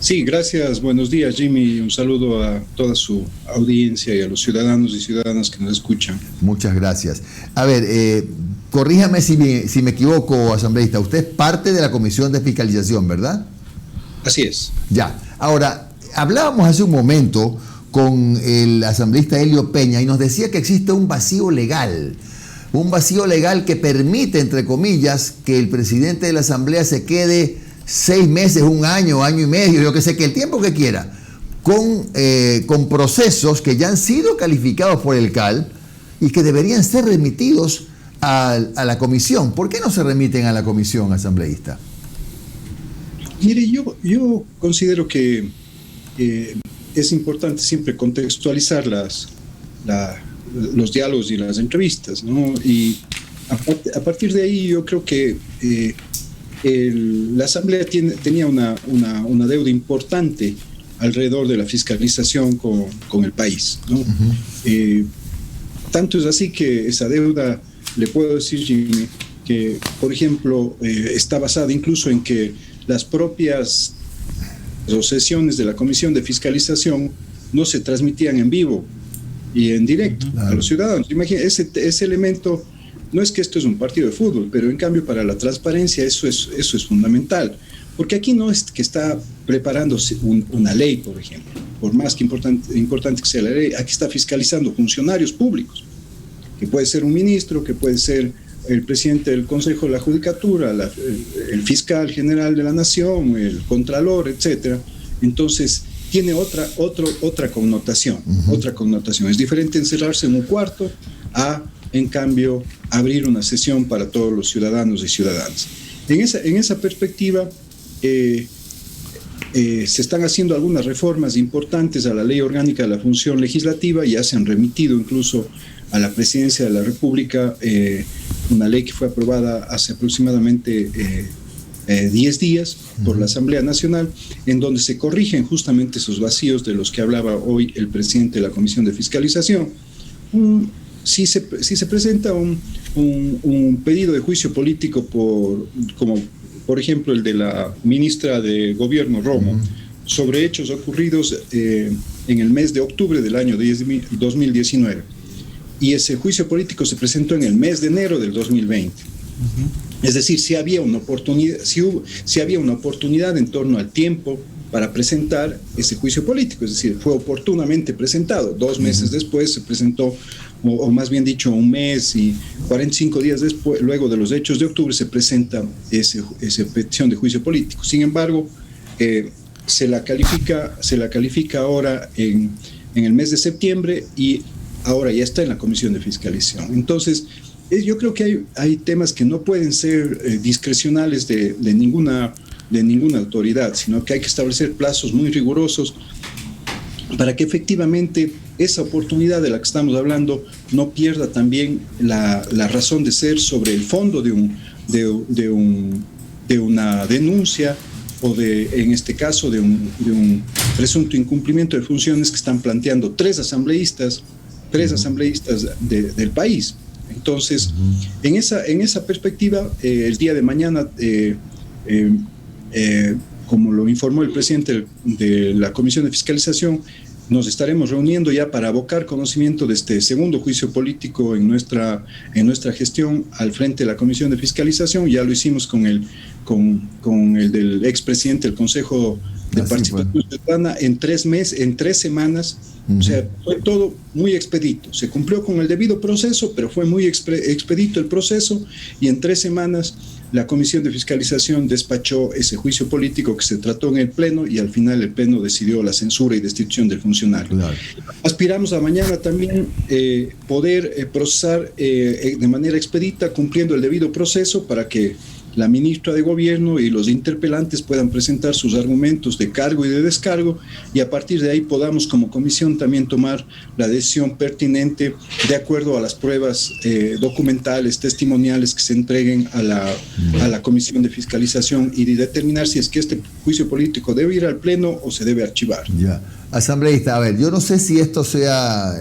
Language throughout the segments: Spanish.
Sí, gracias. Buenos días, Jimmy. Un saludo a toda su audiencia y a los ciudadanos y ciudadanas que nos escuchan. Muchas gracias. A ver, corríjame si me equivoco, asambleísta. Usted es parte de la Comisión de Fiscalización, ¿verdad? Así es. Ya. Ahora, hablábamos hace un momento con el asambleísta Helio Peña y nos decía que existe un vacío legal que permite, entre comillas, que el presidente de la Asamblea se quede 6 meses, un año, año y medio, yo que sé, que el tiempo que quiera, con procesos que ya han sido calificados por el CAL y que deberían ser remitidos a la comisión. ¿Por qué no se remiten a la comisión, asambleísta? Mire, yo considero que es importante siempre contextualizar los diálogos y las entrevistas, ¿no? Y a partir de ahí yo creo que la Asamblea tenía una deuda importante alrededor de la fiscalización con el país, ¿no? Uh-huh. Tanto es así que esa deuda, le puedo decir, Jimmy, que, por ejemplo, está basada incluso en que las propias sesiones de la Comisión de Fiscalización no se transmitían en vivo y en directo a los ciudadanos. Imagínense, ese elemento, no es que esto es un partido de fútbol, pero en cambio para la transparencia eso es fundamental, porque aquí no es que está preparándose una ley, por ejemplo, por más que importante que sea la ley, aquí está fiscalizando funcionarios públicos, que puede ser un ministro, que puede ser el presidente del Consejo de la Judicatura, el fiscal general de la Nación, el contralor, etcétera. Entonces tiene otra connotación, uh-huh. Otra connotación. Es diferente encerrarse en un cuarto a, en cambio, abrir una sesión para todos los ciudadanos y ciudadanas. En esa perspectiva, se están haciendo algunas reformas importantes a la Ley Orgánica de la Función Legislativa, ya se han remitido incluso a la Presidencia de la República una ley que fue aprobada hace aproximadamente 10 días por la Asamblea Nacional, en donde se corrigen justamente esos vacíos de los que hablaba hoy el presidente de la Comisión de Fiscalización. Si se presenta un pedido de juicio político como por ejemplo el de la ministra de Gobierno Romo, sobre hechos ocurridos en el mes de octubre del año 2019, y ese juicio político se presentó en el mes de enero del 2020. Uh-huh. Es decir, si había una oportunidad en torno al tiempo para presentar ese juicio político, es decir, fue oportunamente presentado. 2 meses después se presentó, o más bien dicho, 1 mes y 45 días después, luego de los hechos de octubre, se presenta esa petición de juicio político. Sin embargo, se la califica ahora en el mes de septiembre y ahora ya está en la Comisión de Fiscalización. Entonces, yo creo que hay temas que no pueden ser discrecionales de ninguna autoridad, sino que hay que establecer plazos muy rigurosos para que efectivamente esa oportunidad de la que estamos hablando no pierda también la razón de ser sobre el fondo de una denuncia o en este caso, de un presunto incumplimiento de funciones que están planteando tres asambleístas del país. Entonces, en esa perspectiva, el día de mañana, como lo informó el presidente de la Comisión de Fiscalización, nos estaremos reuniendo ya para abocar conocimiento de este segundo juicio político en nuestra gestión al frente de la Comisión de Fiscalización. Ya lo hicimos con el del expresidente del Consejo de Participación Ciudadana en 3 semanas. O sea, fue todo muy expedito. Se cumplió con el debido proceso, pero fue muy expedito el proceso, y en 3 semanas la Comisión de Fiscalización despachó ese juicio político que se trató en el Pleno, y al final el Pleno decidió la censura y destitución del funcionario. Claro. Aspiramos a mañana también poder procesar de manera expedita, cumpliendo el debido proceso, para que la ministra de Gobierno y los interpelantes puedan presentar sus argumentos de cargo y de descargo, y a partir de ahí podamos como comisión también tomar la decisión pertinente de acuerdo a las pruebas documentales, testimoniales que se entreguen a la Comisión de Fiscalización, y de determinar si es que este juicio político debe ir al Pleno o se debe archivar. Ya. Asambleísta, a ver, yo no sé si esto sea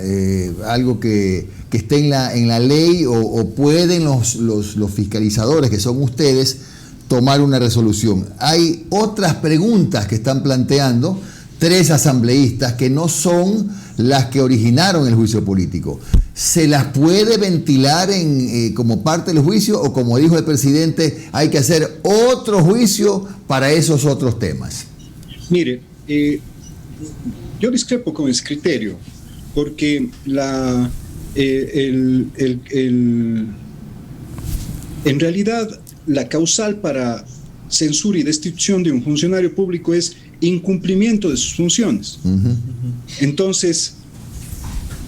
algo que esté en la ley o pueden los fiscalizadores, que son ustedes, tomar una resolución. Hay otras preguntas que están planteando 3 asambleístas que no son las que originaron el juicio político. ¿Se las puede ventilar como parte del juicio o, como dijo el presidente, hay que hacer otro juicio para esos otros temas? Mire, yo discrepo con ese criterio, porque en realidad la causal para censura y destitución de un funcionario público es incumplimiento de sus funciones. Entonces,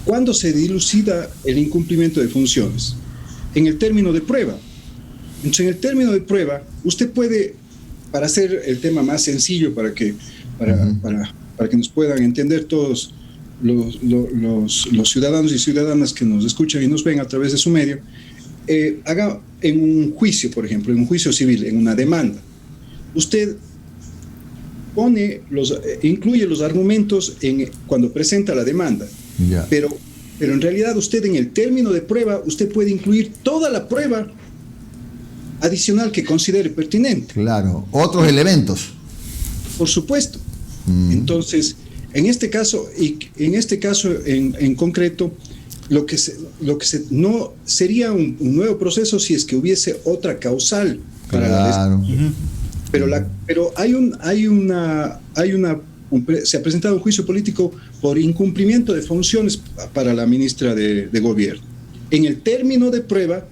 ¿cuándo se dilucida el incumplimiento de funciones? En el término de prueba. Entonces, en el término de prueba, usted puede, para hacer el tema más sencillo, para que nos puedan entender todos los ciudadanos y ciudadanas que nos escuchan y nos ven a través de su medio, haga en un juicio, por ejemplo, en un juicio civil, en una demanda, usted incluye los argumentos cuando presenta la demanda, pero en realidad usted en el término de prueba, usted puede incluir toda la prueba adicional que considere pertinente. Claro, otros elementos. Por supuesto. Entonces, en este caso en concreto, no sería un nuevo proceso si es que hubiese otra causal para la destitución. Pero se ha presentado un juicio político por incumplimiento de funciones para la ministra de Gobierno. En el término de prueba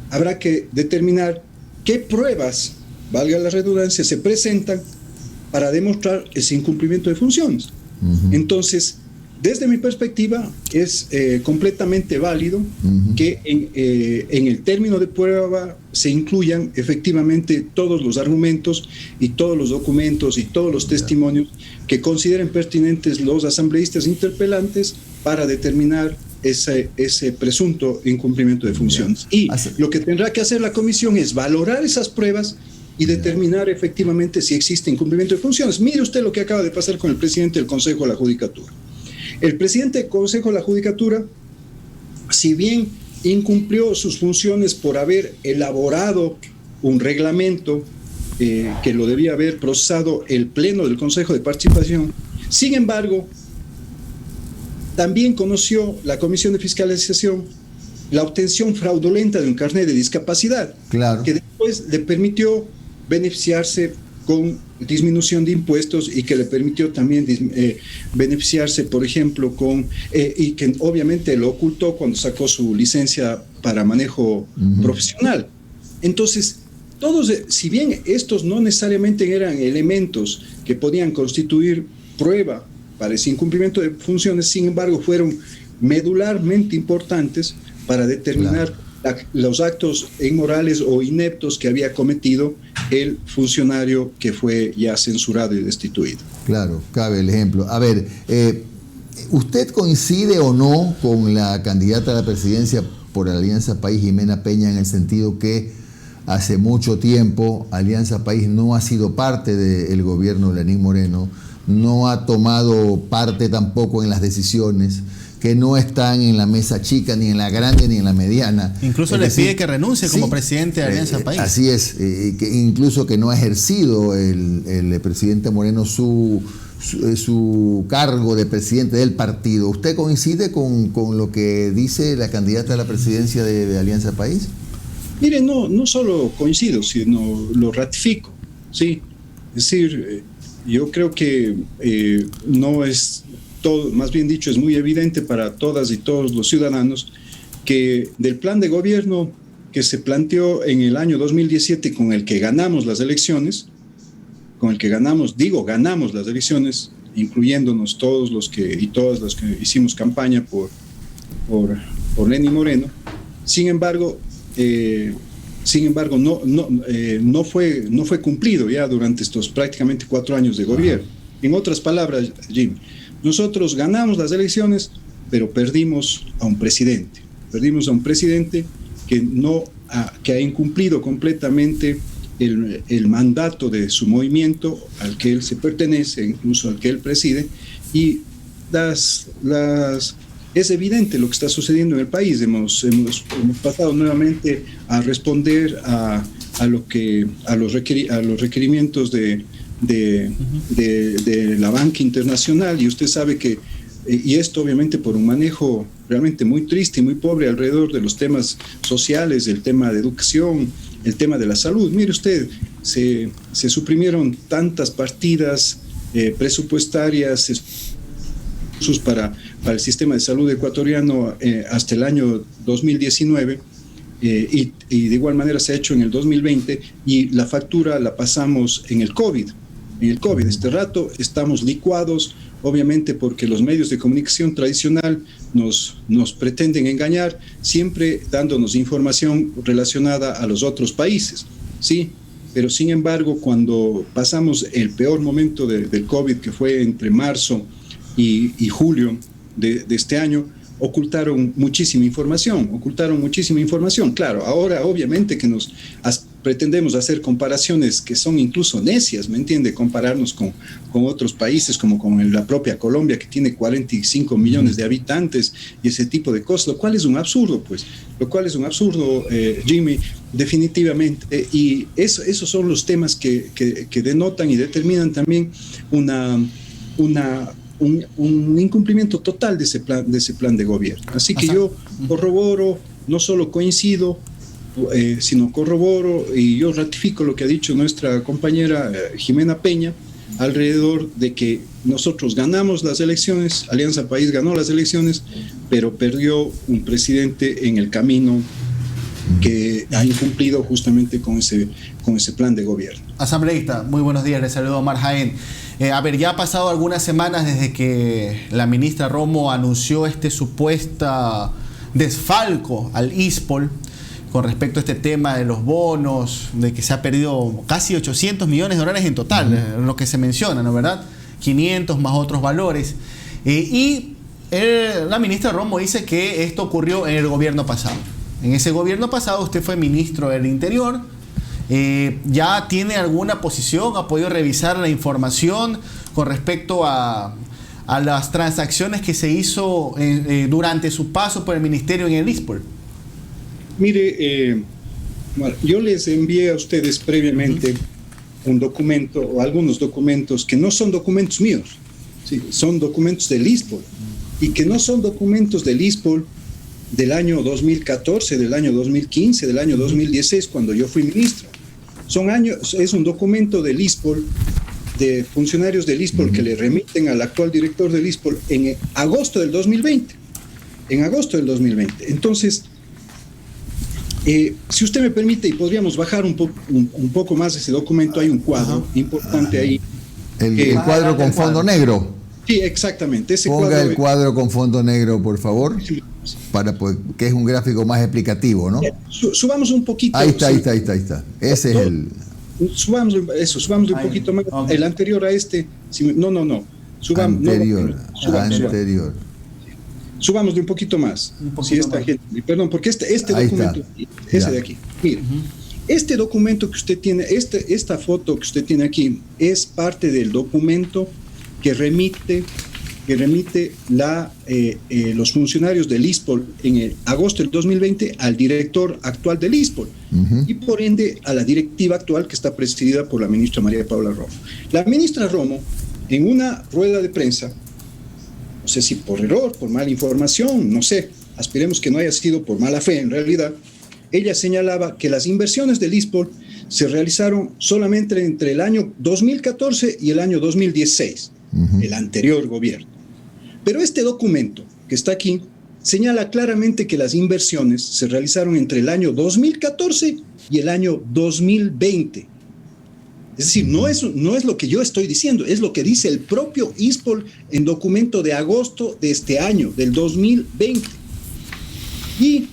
habrá que determinar qué pruebas, valga la redundancia, se presentan para demostrar ese incumplimiento de funciones. Entonces, desde mi perspectiva, es completamente válido que en el término de prueba se incluyan efectivamente todos los argumentos y todos los documentos y todos los testimonios que consideren pertinentes los asambleístas interpelantes para determinar ese presunto incumplimiento de funciones. Y lo que tendrá que hacer la comisión es valorar esas pruebas y determinar efectivamente si existe incumplimiento de funciones. Mire usted lo que acaba de pasar con el presidente del Consejo de la Judicatura. El presidente del Consejo de la Judicatura, si bien incumplió sus funciones por haber elaborado un reglamento que lo debía haber procesado el Pleno del Consejo de Participación, sin embargo, también conoció la Comisión de Fiscalización la obtención fraudulenta de un carnet de discapacidad, que después le permitió beneficiarse con disminución de impuestos y que le permitió también beneficiarse, por ejemplo, y que obviamente lo ocultó cuando sacó su licencia para manejo profesional. Entonces, si bien estos no necesariamente eran elementos que podían constituir prueba para ese incumplimiento de funciones, sin embargo, fueron medularmente importantes para determinar los actos inmorales o ineptos que había cometido el funcionario que fue ya censurado y destituido. Claro, cabe el ejemplo. A ver, ¿usted coincide o no con la candidata a la presidencia por Alianza País, Jimena Peña, en el sentido que hace mucho tiempo Alianza País no ha sido parte del gobierno de Lenín Moreno, no ha tomado parte tampoco en las decisiones, que no están en la mesa chica, ni en la grande, ni en la mediana? Incluso le pide que renuncie como presidente de Alianza País. Así es, incluso que no ha ejercido el presidente Moreno su cargo de presidente del partido. ¿Usted coincide con lo que dice la candidata a la presidencia de Alianza País? Mire, no solo coincido, sino lo ratifico, ¿sí? Es decir, yo creo que no es todo, más bien dicho, es muy evidente para todas y todos los ciudadanos que del plan de gobierno que se planteó en el año 2017, con el que ganamos las elecciones, ganamos las elecciones, incluyéndonos todos los que y todas las que hicimos campaña por Lenín Moreno. Sin embargo, no fue cumplido ya durante estos prácticamente 4 años de gobierno. En otras palabras, Jim, nosotros ganamos las elecciones, pero perdimos a un presidente. Perdimos a un presidente que ha incumplido completamente el mandato de su movimiento al que él se pertenece, incluso al que él preside, y es evidente lo que está sucediendo en el país. Hemos pasado nuevamente a responder a a los requerimientos de la banca internacional, y usted sabe que, y esto obviamente por un manejo realmente muy triste y muy pobre alrededor de los temas sociales, el tema de educación, el tema de la salud. Mire usted, se suprimieron tantas partidas presupuestarias para el sistema de salud ecuatoriano hasta el año 2019, y de igual manera se ha hecho en el 2020, y la factura la pasamos en el COVID. Este rato estamos licuados, obviamente porque los medios de comunicación tradicional nos pretenden engañar, siempre dándonos información relacionada a los otros países, ¿sí? Pero sin embargo, cuando pasamos el peor momento del COVID, que fue entre marzo y julio de este año, ocultaron muchísima información. Claro, ahora obviamente que pretendemos hacer comparaciones que son incluso necias, ¿me entiende? Compararnos con otros países, como con la propia Colombia, que tiene 45 millones de habitantes, y ese tipo de cosas, lo cual es un absurdo, Jimmy, definitivamente. Y esos son los temas que denotan y determinan también un incumplimiento total de ese plan de gobierno. Así que yo corroboro, no solo coincido, sino corroboro, y yo ratifico lo que ha dicho nuestra compañera Jimena Peña, alrededor de que nosotros ganamos las elecciones, Alianza País ganó las elecciones, pero perdió un presidente en el camino que ha incumplido justamente con ese plan de gobierno. Asambleísta, muy buenos días, les saludo a Omar Jaén. Ya ha pasado algunas semanas desde que la ministra Romo anunció este supuesto desfalco al ISPOL con respecto a este tema de los bonos, de que se ha perdido casi 800 millones de dólares en total, lo que se menciona, ¿no, verdad? 500 más otros valores. La ministra Romo dice que esto ocurrió en el gobierno pasado. En ese gobierno pasado usted fue ministro del Interior. ¿Ya tiene alguna posición? ¿Ha podido revisar la información con respecto a las transacciones que se hizo durante su paso por el ministerio en el ISPOL? Mire, yo les envié a ustedes previamente un documento, o algunos documentos que no son documentos míos, ¿sí? Son documentos del ISPOL, y que no son documentos del ISPOL del año 2014, del año 2015, del año 2016, cuando yo fui ministro. Es un documento del ISPOL, de funcionarios del ISPOL, que le remiten al actual director del ISPOL en agosto del 2020. Entonces, si usted me permite, y podríamos bajar un poco más ese documento, hay un cuadro importante ahí. El cuadro con fondo negro. Sí, exactamente. Ponga el cuadro con fondo negro, por favor, que es un gráfico más explicativo, ¿no? Subamos un poquito. Ahí está. Ese es el... Subamos un poquito más. Okay. El anterior a este. No. Anterior. Subamos de un poquito más. Perdón, porque este documento, ese de aquí. Mire, este documento que usted tiene, esta foto que usted tiene aquí, es parte del documento que remite los funcionarios del ISPOL en agosto del 2020 al director actual del ISPOL, y por ende a la directiva actual, que está presidida por la ministra María Paula Romo. La ministra Romo, en una rueda de prensa, no sé si por error, por mala información, no sé, aspiremos que no haya sido por mala fe en realidad, ella señalaba que las inversiones del ISPOL se realizaron solamente entre el año 2014 y el año 2016, el anterior gobierno. Pero este documento que está aquí señala claramente que las inversiones se realizaron entre el año 2014 y el año 2020. Es decir, no es lo que yo estoy diciendo, es lo que dice el propio ISPOL en documento de agosto de este año, del 2020. ¿Y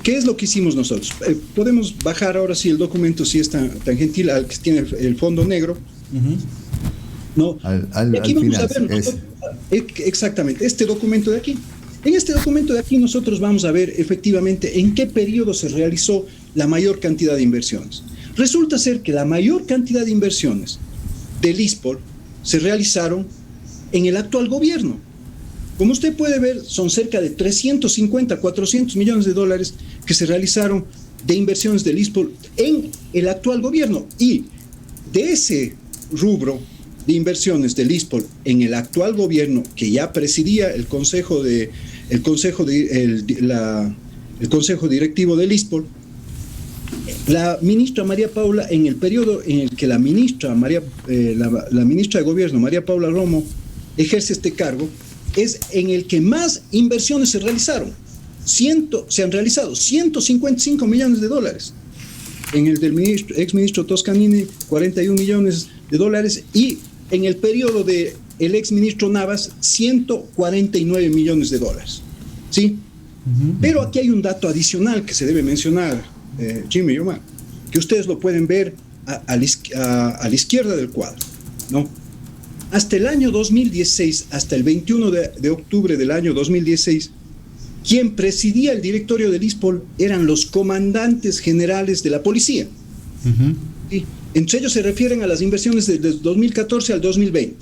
qué es lo que hicimos nosotros? Podemos bajar ahora sí el documento, si es tan gentil, al que tiene el fondo negro. ¿No? Aquí vamos a ver exactamente este documento de aquí. En este documento de aquí nosotros vamos a ver efectivamente en qué periodo se realizó la mayor cantidad de inversiones. Resulta ser que la mayor cantidad de inversiones del ISPOL se realizaron en el actual gobierno. Como usted puede ver, son cerca de 350, 400 millones de dólares que se realizaron de inversiones del ISPOL en el actual gobierno. Y de ese rubro de inversiones del ISPOL en el actual gobierno, que ya presidía el consejo directivo del ISPOL, la ministra María Paula, en el periodo en el que la ministra de Gobierno, María Paula Romo, ejerce este cargo, es en el que más inversiones se realizaron. Se han realizado 155 millones de dólares. En el del exministro Toscanini, 41 millones de dólares. Y en el periodo del exministro Navas, 149 millones de dólares. ¿Sí? Pero aquí hay un dato adicional que se debe mencionar, Jimmy y Omar, que ustedes lo pueden ver a la izquierda del cuadro, ¿no? Hasta el año 2016, hasta el 21 de octubre del año 2016, quien presidía el directorio del ISPOL eran los comandantes generales de la policía. ¿Sí? Entre ellos se refieren a las inversiones desde 2014 al 2020.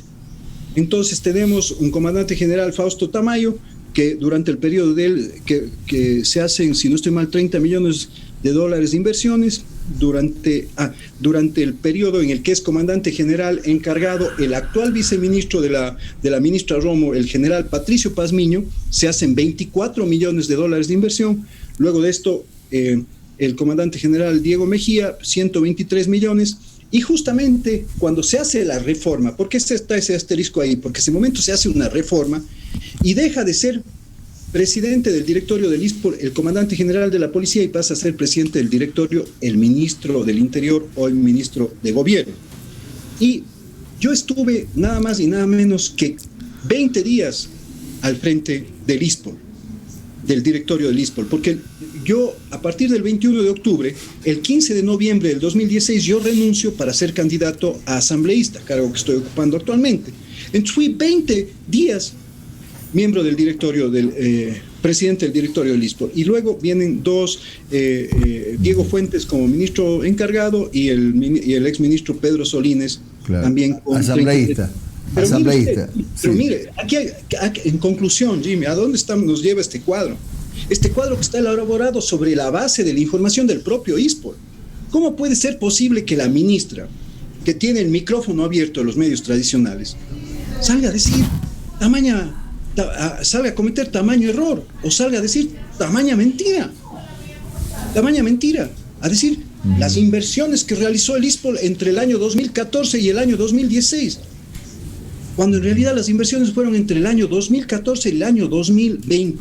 Entonces tenemos un comandante general, Fausto Tamayo, que durante el periodo de él, que se hacen, si no estoy mal, 30 millones de dólares de inversiones. Durante el periodo en el que es comandante general encargado el actual viceministro de la ministra Romo, el general Patricio Pazmiño, se hacen 24 millones de dólares de inversión. Luego de esto, el comandante general Diego Mejía, 123 millones. Y justamente cuando se hace la reforma, ¿por qué está ese asterisco ahí? Porque en ese momento se hace una reforma y deja de ser presidente del directorio del ISPOL el comandante general de la policía y pasa a ser presidente del directorio el ministro del Interior o el ministro de Gobierno. Y yo estuve nada más y nada menos que 20 días al frente del ISPOL, del directorio del ISPOL, porque yo a partir del 21 de octubre, el 15 de noviembre del 2016, yo renuncio para ser candidato a asambleísta, cargo que estoy ocupando actualmente. Entonces fui 20 días miembro del directorio, presidente del directorio del ISPOL. Y luego vienen dos, Diego Fuentes como ministro encargado y el exministro Pedro Solines, claro, también como asambleísta. Pero mire, aquí en conclusión, Jimmy, ¿a dónde nos lleva este cuadro? Este cuadro que está elaborado sobre la base de la información del propio ISPOL. ¿Cómo puede ser posible que la ministra, que tiene el micrófono abierto de los medios tradicionales, salga a decir salga a cometer tamaño error o salga a decir tamaña mentira, a decir las inversiones que realizó el ISPOL entre el año 2014 y el año 2016, cuando en realidad las inversiones fueron entre el año 2014 y el año 2020?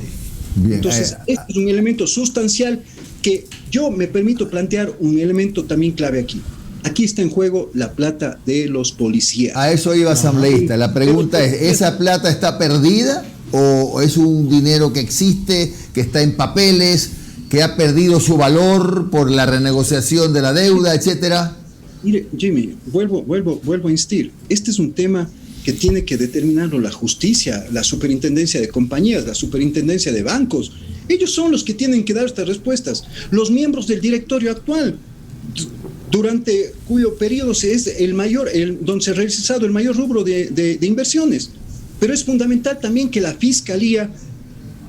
Bien, entonces, este es un elemento sustancial que yo me permito plantear un elemento también clave aquí. Aquí está en juego la plata de los policías. A eso iba, asambleísta. La pregunta es, ¿esa plata está perdida o es un dinero que existe, que está en papeles, que ha perdido su valor por la renegociación de la deuda, etcétera? Mire, Jimmy, vuelvo a insistir. Este es un tema que tiene que determinarlo la justicia, la superintendencia de compañías, la superintendencia de bancos. Ellos son los que tienen que dar estas respuestas. Los miembros del directorio actual, durante cuyo periodo es donde se ha realizado el mayor rubro de inversiones. Pero es fundamental también que la Fiscalía,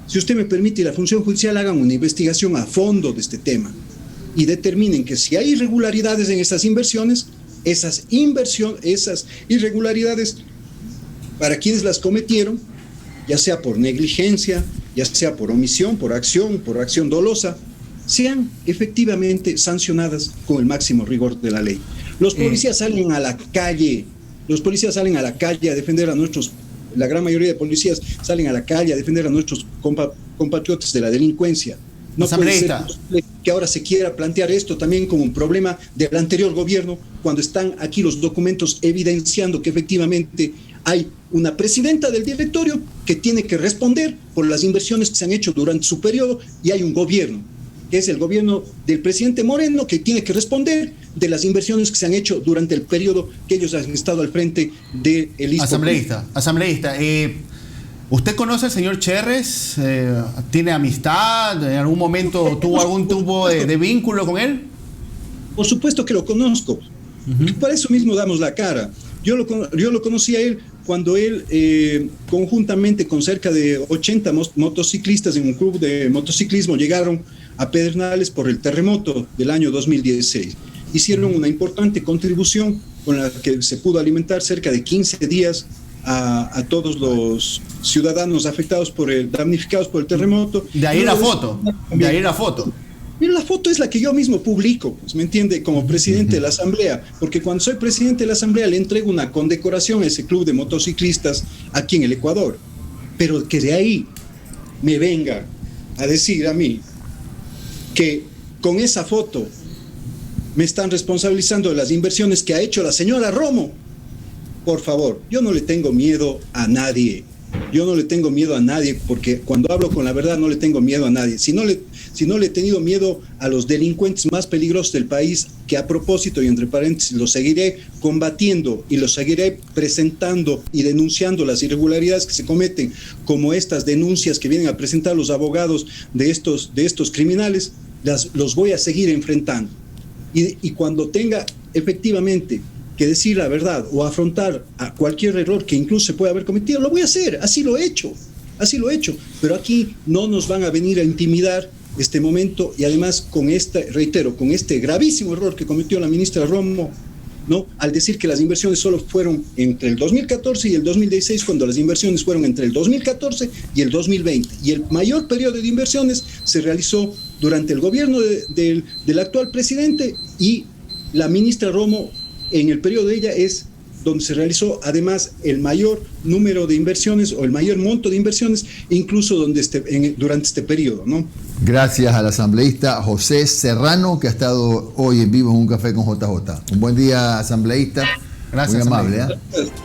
si usted me permite, y la función judicial hagan una investigación a fondo de este tema y determinen que si hay irregularidades en esas inversiones, esas irregularidades, para quienes las cometieron, ya sea por negligencia, ya sea por omisión, por acción dolosa, sean efectivamente sancionadas con el máximo rigor de la ley. Los policías salen a la calle, a defender a la gran mayoría de policías salen a la calle a defender a nuestros compatriotas de la delincuencia. No puede ser que ahora se quiera plantear esto también como un problema del anterior gobierno, cuando están aquí los documentos evidenciando que efectivamente hay una presidenta del directorio que tiene que responder por las inversiones que se han hecho durante su periodo y hay un gobierno, que es el gobierno del presidente Moreno, que tiene que responder de las inversiones que se han hecho durante el periodo que ellos han estado al frente del ISPOL. Asambleísta, ¿usted conoce al señor Cherres? ¿Tiene amistad? ¿En algún momento tuvo algún tipo de vínculo con él? Por supuesto que lo conozco. Por eso mismo damos la cara. Yo lo conocí a él cuando él, conjuntamente con cerca de 80 motociclistas en un club de motociclismo, llegaron a Pedernales por el terremoto del año 2016. Hicieron una importante contribución con la que se pudo alimentar cerca de 15 días a todos los ciudadanos afectados damnificados por el terremoto. De ahí la foto. De ahí la foto. Mira, la foto es la que yo mismo publico, pues, ¿me entiende? Como presidente de la Asamblea, porque cuando soy presidente de la Asamblea le entrego una condecoración a ese club de motociclistas aquí en el Ecuador. Pero que de ahí me venga a decir a mí que con esa foto me están responsabilizando de las inversiones que ha hecho la señora Romo. Por favor, yo no le tengo miedo a nadie. Yo no le tengo miedo a nadie, porque cuando hablo con la verdad no le tengo miedo a nadie. Si no le he tenido miedo a los delincuentes más peligrosos del país, que a propósito y entre paréntesis los seguiré combatiendo y los seguiré presentando y denunciando las irregularidades que se cometen, como estas denuncias que vienen a presentar los abogados de estos criminales, los voy a seguir enfrentando. Y cuando tenga efectivamente que decir la verdad o afrontar a cualquier error que incluso se pueda haber cometido, lo voy a hacer, así lo he hecho, pero aquí no nos van a venir a intimidar este momento, y además con este gravísimo error que cometió la ministra Romo, ¿no? Al decir que las inversiones solo fueron entre el 2014 y el 2016, cuando las inversiones fueron entre el 2014 y el 2020, y el mayor periodo de inversiones se realizó durante el gobierno del actual presidente, y la ministra Romo, en el periodo de ella, es donde se realizó además el mayor número de inversiones o el mayor monto de inversiones, incluso durante este periodo, ¿no? Gracias al asambleísta José Serrano, que ha estado hoy en vivo en Un Café con JJ. Un buen día, asambleísta. Gracias, muy amable. asambleísta.